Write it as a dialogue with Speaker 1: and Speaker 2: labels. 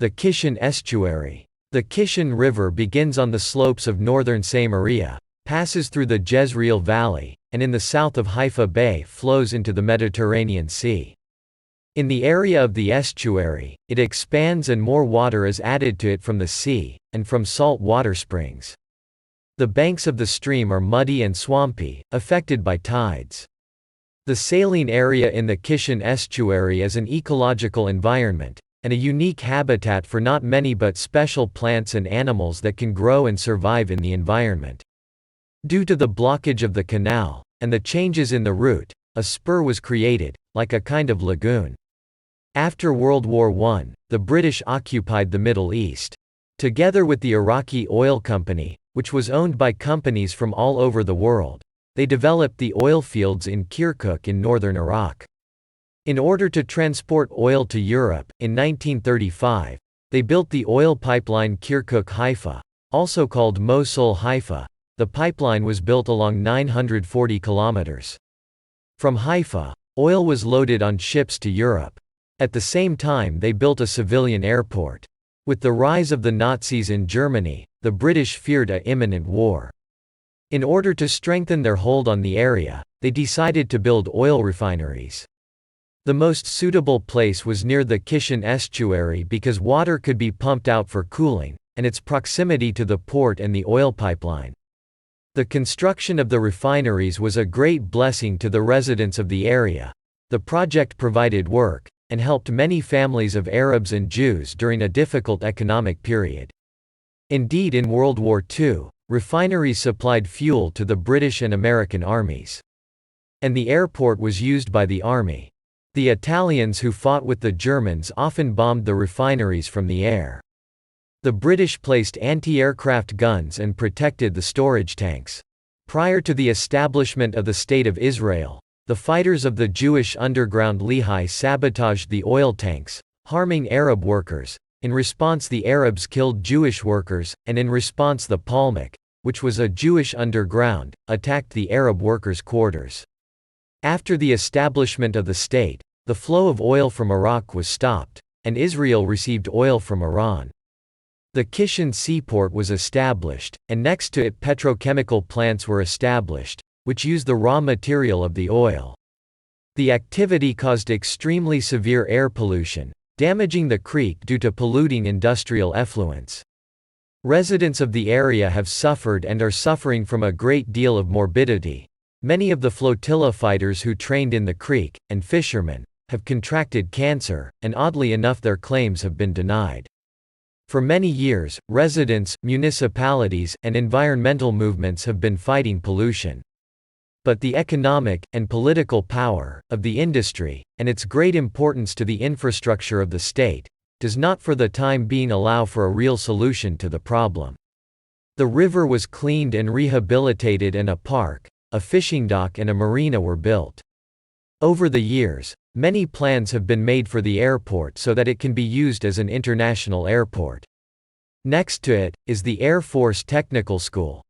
Speaker 1: The Kishon estuary. The Kishon River begins on the slopes of northern Samaria, passes through the Jezreel Valley, and in the south of Haifa Bay flows into the Mediterranean Sea. In the area of the estuary, it expands and more water is added to it from the sea, and from salt water springs. The banks of the stream are muddy and swampy, affected by tides. The saline area in the Kishon estuary is an ecological environment, and a unique habitat for not many but special plants and animals that can grow and survive in the environment. Due to the blockage of the canal, and the changes in the route, a spur was created, like a kind of lagoon. After World War I, the British occupied the Middle East. Together with the Iraqi Oil Company, which was owned by companies from all over the world, they developed the oil fields in Kirkuk in northern Iraq. In order to transport oil to Europe, in 1935, they built the oil pipeline Kirkuk-Haifa, also called Mosul-Haifa. The pipeline was built along 940 kilometers. From Haifa, oil was loaded on ships to Europe. At the same time they built a civilian airport. With the rise of the Nazis in Germany, the British feared an imminent war. In order to strengthen their hold on the area, they decided to build oil refineries. The most suitable place was near the Kishon estuary because water could be pumped out for cooling, and its proximity to the port and the oil pipeline. The construction of the refineries was a great blessing to the residents of the area. The project provided work, and helped many families of Arabs and Jews during a difficult economic period. Indeed, in World War II, refineries supplied fuel to the British and American armies. And the airport was used by the army. The Italians who fought with the Germans often bombed the refineries from the air. The British placed anti-aircraft guns and protected the storage tanks. Prior to the establishment of the State of Israel, the fighters of the Jewish underground Lehi sabotaged the oil tanks, harming Arab workers. In response the Arabs killed Jewish workers, and in response the Palmach, which was a Jewish underground, attacked the Arab workers' quarters. After the establishment of the state, the flow of oil from Iraq was stopped, and Israel received oil from Iran. The Kishon seaport was established, and next to it petrochemical plants were established, which used the raw material of the oil. The activity caused extremely severe air pollution, damaging the creek due to polluting industrial effluents. Residents of the area have suffered and are suffering from a great deal of morbidity. Many of the flotilla fighters who trained in the creek, and fishermen, have contracted cancer, and oddly enough their claims have been denied. For many years, residents, municipalities, and environmental movements have been fighting pollution. But the economic, and political power, of the industry, and its great importance to the infrastructure of the state, does not for the time being allow for a real solution to the problem. The river was cleaned and rehabilitated and a park, a fishing dock and a marina were built. Over the years, many plans have been made for the airport so that it can be used as an international airport. Next to it, is the Air Force Technical School,